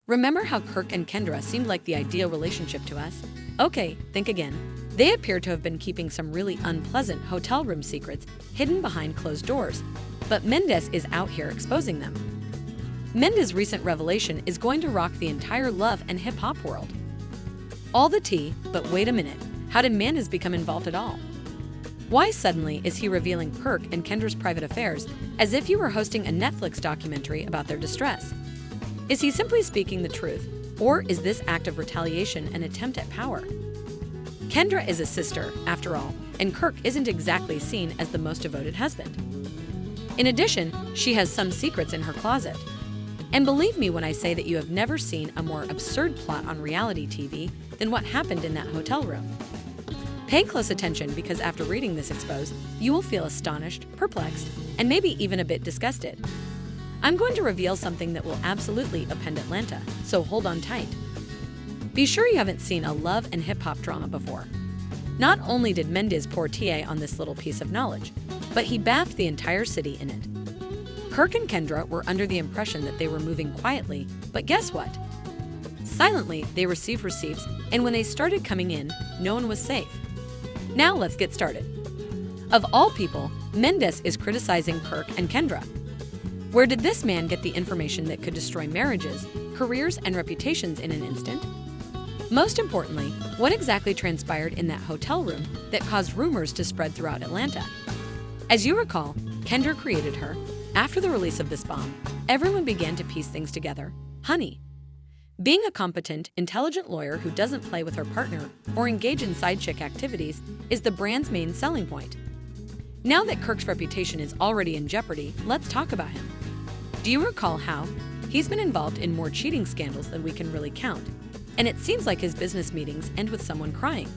Remember how Kirk and Kendra seemed like the ideal relationship to us? Okay, think again. They appear to have been keeping some really unpleasant hotel room secrets hidden behind closed doors, but Mendeecees is out here exposing them. Mendeecees' recent revelation is going to rock the entire love and hip-hop world. All the tea, but wait a minute, how did Mendeecees become involved at all? Why suddenly is he revealing Kirk and Kendra's private affairs as if you were hosting a Netflix documentary about their distress? Is he simply speaking the truth, or is this act of retaliation an attempt at power? Kendra is a sister, after all, and Kirk isn't exactly seen as the most devoted husband. In addition, she has some secrets in her closet. And believe me when I say that you have never seen a more absurd plot on reality TV than what happened in that hotel room. Pay close attention because after reading this exposed, you will feel astonished, perplexed, and maybe even a bit disgusted. I'm going to reveal something that will absolutely append Atlanta, so hold on tight. Be sure you haven't seen a love and hip-hop drama before. Not only did Mendeecees pour tea on this little piece of knowledge, but he bathed the entire city in it. Kirk and Kendra were under the impression that they were moving quietly, but guess what? Silently, they received receipts, and when they started coming in, no one was safe. Now let's get started. Of all people, Mendeecees is criticizing Kirk and Kendra. Where did this man get the information that could destroy marriages, careers, and reputations in an instant? Most importantly, what exactly transpired in that hotel room that caused rumors to spread throughout Atlanta? As you recall, Kendra created her. After the release of this bomb, everyone began to piece things together. Honey. Being a competent, intelligent lawyer who doesn't play with her partner or engage in side chick activities is the brand's main selling point. Now that Kirk's reputation is already in jeopardy, let's talk about him. Do you recall how he's been involved in more cheating scandals than we can really count? And it seems like his business meetings end with someone crying.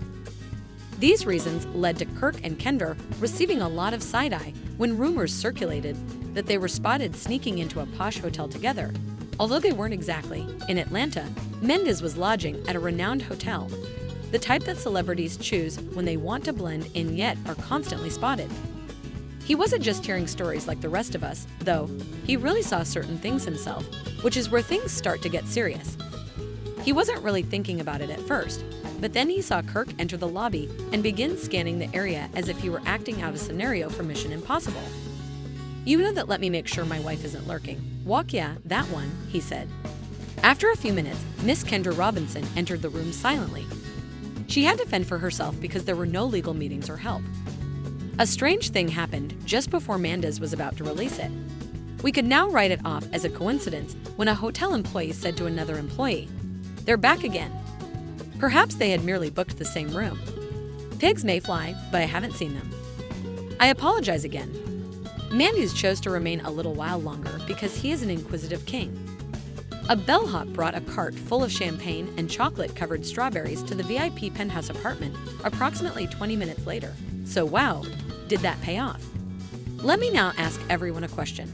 These reasons led to Kirk and Kendra receiving a lot of side-eye when rumors circulated that they were spotted sneaking into a posh hotel together. Although they weren't exactly in Atlanta, Mendeecees was lodging at a renowned hotel, the type that celebrities choose when they want to blend in yet are constantly spotted. He wasn't just hearing stories like the rest of us, though. He really saw certain things himself, which is where things start to get serious. He wasn't really thinking about it at first, but then he saw Kirk enter the lobby and begin scanning the area as if he were acting out a scenario for Mission Impossible. You know that let me make sure my wife isn't lurking. Walk, yeah, that one, he said. After a few minutes, Miss Kendra Robinson entered the room silently. She had to fend for herself because there were no legal meetings or help. A strange thing happened just before Mendeecees was about to release it. We could now write it off as a coincidence when a hotel employee said to another employee, "They're back again." Perhaps they had merely booked the same room. Pigs may fly, but I haven't seen them. I apologize again. Mendeecees chose to remain a little while longer because he is an inquisitive king. A bellhop brought a cart full of champagne and chocolate-covered strawberries to the VIP penthouse apartment approximately 20 minutes later. So wow, did that pay off? Let me now ask everyone a question.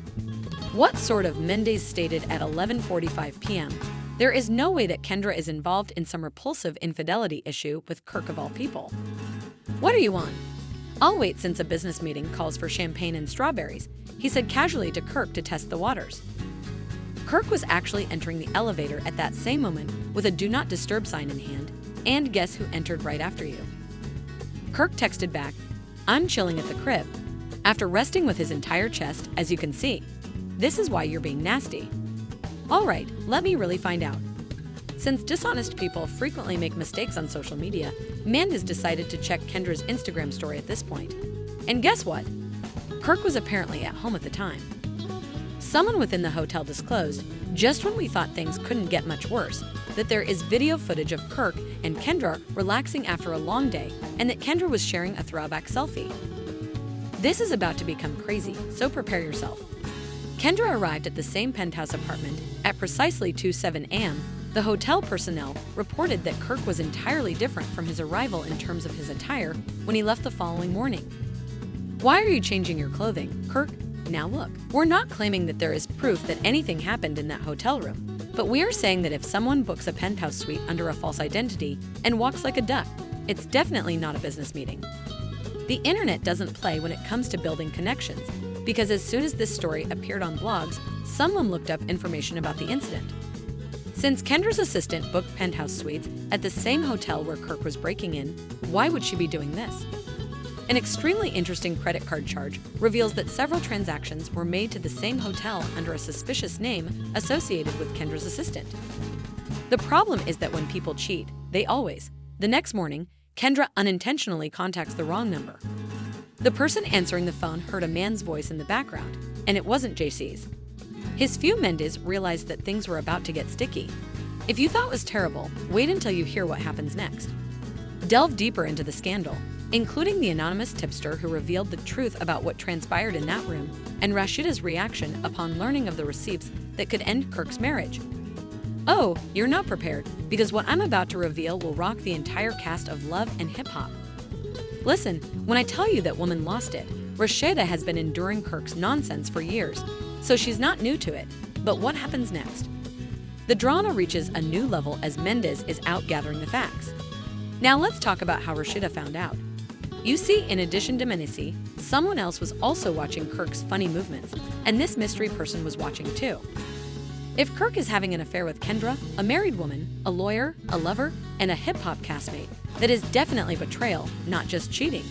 What sort of Mendeecees stated at 11:45 p.m.? There is no way that Kendra is involved in some repulsive infidelity issue with Kirk of all people. What are you on? I'll wait since a business meeting calls for champagne and strawberries, he said casually to Kirk to test the waters. Kirk was actually entering the elevator at that same moment with a do not disturb sign in hand, and guess who entered right after you? Kirk texted back, "I'm chilling at the crib," after resting with his entire chest, as you can see. This is why you're being nasty. All right, let me really find out. Since dishonest people frequently make mistakes on social media, Mendeecees decided to check Kendra's Instagram story at this point. And guess what? Kirk was apparently at home at the time. Someone within the hotel disclosed, just when we thought things couldn't get much worse, that there is video footage of Kirk and Kendra relaxing after a long day and that Kendra was sharing a throwback selfie. This is about to become crazy, so prepare yourself. Kendra arrived at the same penthouse apartment at precisely 2:07 a.m. The hotel personnel reported that Kirk was entirely different from his arrival in terms of his attire when he left the following morning. Why are you changing your clothing, Kirk? Now look, we're not claiming that there is proof that anything happened in that hotel room, but we are saying that if someone books a penthouse suite under a false identity and walks like a duck, it's definitely not a business meeting. The internet doesn't play when it comes to building connections, because as soon as this story appeared on blogs, someone looked up information about the incident. Since Kendra's assistant booked penthouse suites at the same hotel where Kirk was breaking in, why would she be doing this? An extremely interesting credit card charge reveals that several transactions were made to the same hotel under a suspicious name associated with Kendra's assistant. The problem is that when people cheat, they always. The next morning, Kendra unintentionally contacts the wrong number. The person answering the phone heard a man's voice in the background, and it wasn't JC's. His few Mendeecees realized that things were about to get sticky. If you thought it was terrible, wait until you hear what happens next. Delve deeper into the scandal, including the anonymous tipster who revealed the truth about what transpired in that room, and Rashida's reaction upon learning of the receipts that could end Kirk's marriage. Oh, you're not prepared, because what I'm about to reveal will rock the entire cast of Love and Hip Hop. Listen, when I tell you that woman lost it, Rashida has been enduring Kirk's nonsense for years, so she's not new to it. But what happens next? The drama reaches a new level as Mendeecees is out gathering the facts. Now let's talk about how Rashida found out. You see, in addition to Mendeecees, someone else was also watching Kirk's funny movements, and this mystery person was watching too. If Kirk is having an affair with Kendra, a married woman, a lawyer, a lover, and a hip-hop castmate, that is definitely betrayal, not just cheating.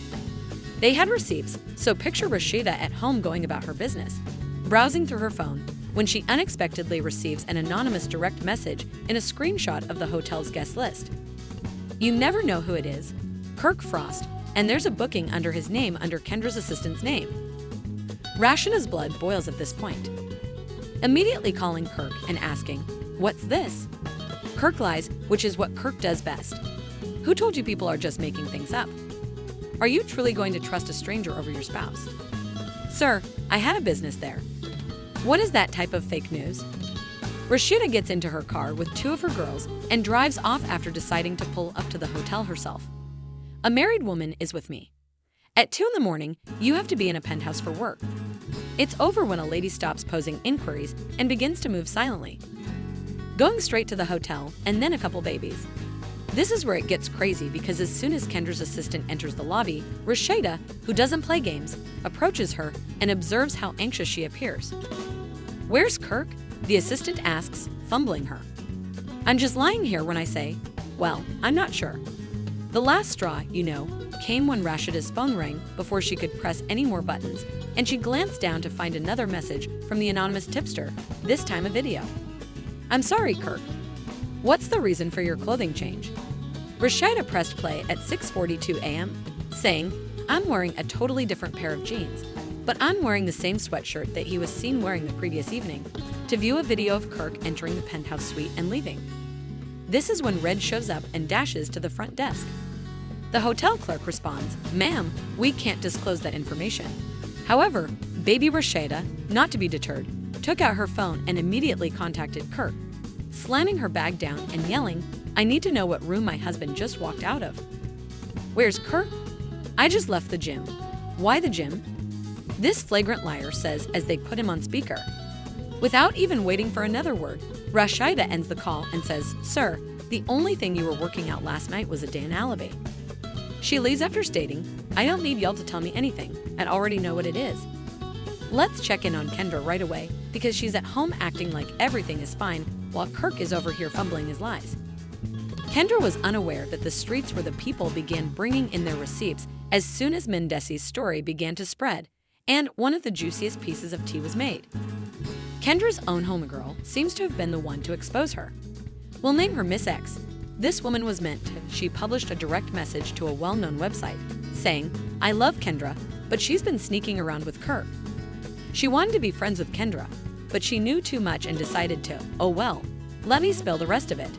They had receipts, so picture Rashida at home going about her business, browsing through her phone, when she unexpectedly receives an anonymous direct message in a screenshot of the hotel's guest list. You never know who it is. Kirk Frost, and there's a booking under his name under Kendra's assistant's name. Rashida's blood boils at this point. Immediately calling Kirk and asking, "What's this?" Kirk lies, which is what Kirk does best. Who told you people are just making things up? Are you truly going to trust a stranger over your spouse? Sir, I had a business there. What is that type of fake news? Rashida gets into her car with two of her girls and drives off after deciding to pull up to the hotel herself. A married woman is with me. At 2 in the morning, you have to be in a penthouse for work. It's over when a lady stops posing inquiries and begins to move silently. Going straight to the hotel and then a couple babies. This is where it gets crazy because as soon as Kendra's assistant enters the lobby, Rashida, who doesn't play games, approaches her and observes how anxious she appears. "Where's Kirk?" the assistant asks, fumbling her. "I'm just lying here when I say, well, I'm not sure." The last straw, came when Rashida's phone rang before she could press any more buttons, and she glanced down to find another message from the anonymous tipster, this time a video. "I'm sorry, Kirk. What's the reason for your clothing change?" Rashida pressed play at 6:42 a.m., saying, "I'm wearing a totally different pair of jeans, but I'm wearing the same sweatshirt that he was seen wearing the previous evening," to view a video of Kirk entering the penthouse suite and leaving. This is when Red shows up and dashes to the front desk. The hotel clerk responds, "Ma'am, we can't disclose that information." However, baby Rashida, not to be deterred, took out her phone and immediately contacted Kirk, slamming her bag down and yelling, "I need to know what room my husband just walked out of." "Where's Kirk?" "I just left the gym." "Why the gym?" This flagrant liar says as they put him on speaker. Without even waiting for another word, Rashida ends the call and says, "Sir, the only thing you were working out last night was a damn alibi." She leaves after stating, "I don't need y'all to tell me anything. I already know what it is." Let's check in on Kendra right away because she's at home acting like everything is fine while Kirk is over here fumbling his lies. Kendra was unaware that the streets where the people began bringing in their receipts as soon as Mendeecees' story began to spread, and one of the juiciest pieces of tea was made. Kendra's own homegirl seems to have been the one to expose her. We'll name her Miss X. This woman was meant to. She published a direct message to a well-known website saying, "I love Kendra, but she's been sneaking around with Kirk." She wanted to be friends with Kendra, but she knew too much and decided to, "Oh well, let me spill the rest of it."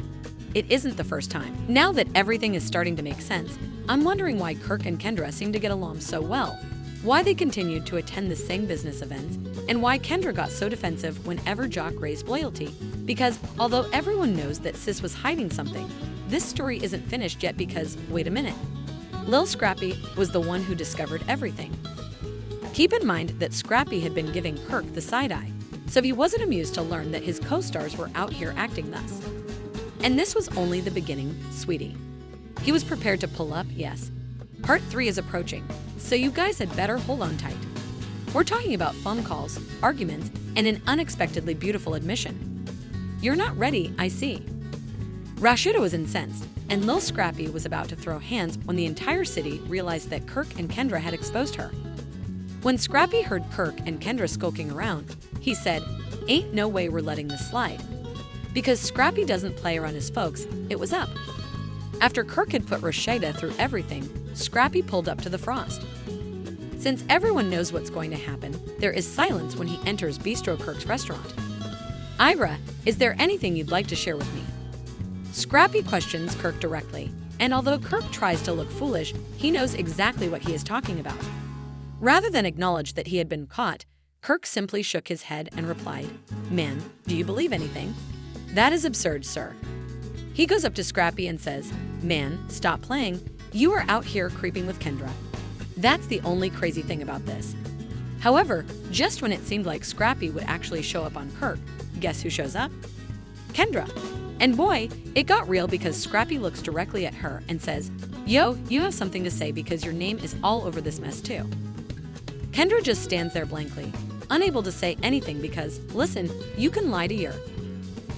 It isn't the first time. Now that everything is starting to make sense, I'm wondering why Kirk and Kendra seem to get along so well, why they continued to attend the same business events, and why Kendra got so defensive whenever Jock raised loyalty. Because although everyone knows that Sis was hiding something, this story isn't finished yet because, wait a minute, Lil Scrappy was the one who discovered everything. Keep in mind that Scrappy had been giving Kirk the side-eye, so he wasn't amused to learn that his co-stars were out here acting thus. And this was only the beginning, sweetie. He was prepared to pull up, yes. Part 3 is approaching, so you guys had better hold on tight. We're talking about phone calls, arguments, and an unexpectedly beautiful admission. You're not ready, I see. Rashida was incensed, and Lil Scrappy was about to throw hands when the entire city realized that Kirk and Kendra had exposed her. When Scrappy heard Kirk and Kendra skulking around, he said, "Ain't no way we're letting this slide." Because Scrappy doesn't play around his folks, it was up. After Kirk had put Rashida through everything, Scrappy pulled up to the frost. Since everyone knows what's going to happen, there is silence when he enters Bistro Kirk's restaurant. "Ira, is there anything you'd like to share with me?" Scrappy questions Kirk directly, and although Kirk tries to look foolish, he knows exactly what he is talking about. Rather than acknowledge that he had been caught, Kirk simply shook his head and replied, "Man, do you believe anything? That is absurd, sir." He goes up to Scrappy and says, "Man, stop playing. You are out here creeping with Kendra. That's the only crazy thing about this." However, just when it seemed like Scrappy would actually show up on Kirk, guess who shows up? Kendra. And boy, it got real because Scrappy looks directly at her and says, "Yo, you have something to say because your name is all over this mess too." Kendra just stands there blankly, unable to say anything because, listen, you can lie to your...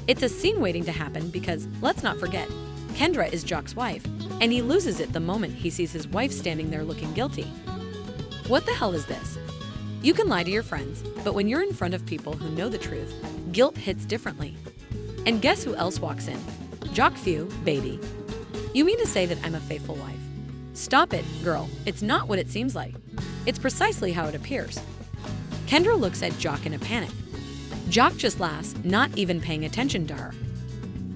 It's a scene waiting to happen because, let's not forget, Kendra is Jock's wife, and he loses it the moment he sees his wife standing there looking guilty. What the hell is this? You can lie to your friends, but when you're in front of people who know the truth, guilt hits differently. And guess who else walks in? Jock Few, baby. You mean to say that I'm a faithful wife? Stop it, girl. It's not what it seems like. It's precisely how it appears. Kendra looks at Jock in a panic. Jock just laughs, not even paying attention to her.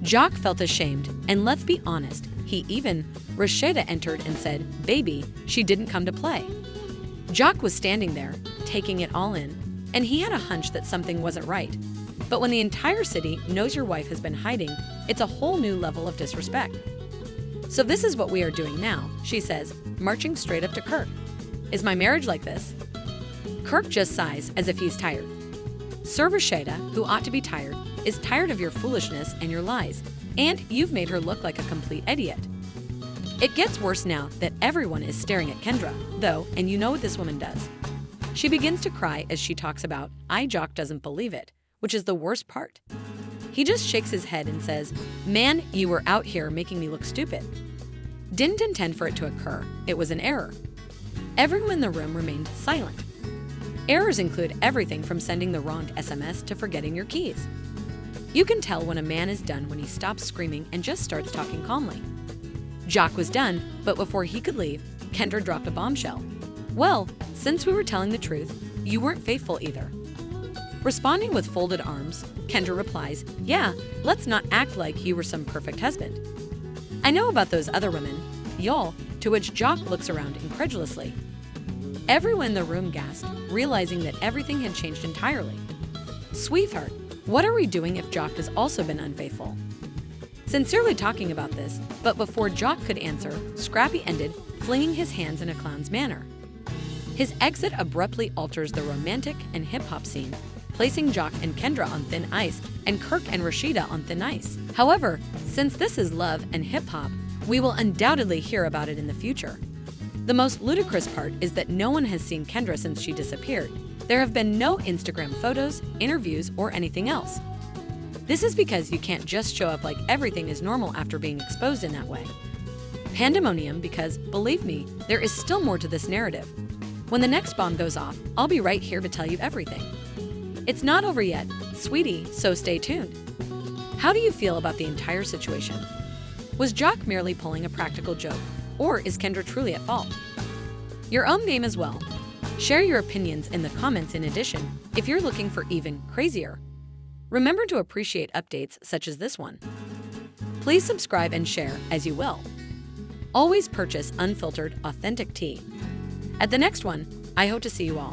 Jock felt ashamed, and let's be honest, Rashida entered and said, "Baby, she didn't come to play." Jock was standing there, taking it all in, and he had a hunch that something wasn't right. But when the entire city knows your wife has been hiding, it's a whole new level of disrespect. "So this is what we are doing now," she says, marching straight up to Kirk. "Is my marriage like this?" Kirk just sighs as if he's tired. Sir Rashida, who ought to be tired, is tired of your foolishness and your lies, and you've made her look like a complete idiot. It gets worse now that everyone is staring at Kendra, though, and you know what this woman does. She begins to cry as she talks about, Jock doesn't believe it, which is the worst part. He just shakes his head and says, "Man, you were out here making me look stupid." Didn't intend for it to occur, it was an error. Everyone in the room remained silent. Errors include everything from sending the wrong SMS to forgetting your keys. You can tell when a man is done when he stops screaming and just starts talking calmly. Jock was done, but before he could leave, Kendra dropped a bombshell. "Well, since we were telling the truth, you weren't faithful either." Responding with folded arms, Kendra replies, "Yeah, let's not act like you were some perfect husband. I know about those other women, y'all," to which Jock looks around incredulously. Everyone in the room gasped, realizing that everything had changed entirely. "Sweetheart, what are we doing if Jock has also been unfaithful?" Sincerely talking about this, but before Jock could answer, Scrappy ended, flinging his hands in a clown's manner. His exit abruptly alters the romantic and hip-hop scene, placing Jock and Kendra on thin ice and Kirk and Rashida on thin ice. However, since this is love and hip-hop, we will undoubtedly hear about it in the future. The most ludicrous part is that no one has seen Kendra since she disappeared. There have been no Instagram photos, interviews, or anything else. This is because you can't just show up like everything is normal after being exposed in that way. Pandemonium because, believe me, there is still more to this narrative. When the next bomb goes off, I'll be right here to tell you everything. It's not over yet, sweetie, so stay tuned. How do you feel about the entire situation? Was Jock merely pulling a practical joke, or is Kendra truly at fault? Your own game as well. Share your opinions in the comments in addition, if you're looking for even crazier. Remember to appreciate updates such as this one. Please subscribe and share as you will. Always purchase unfiltered, authentic tea. At the next one, I hope to see you all.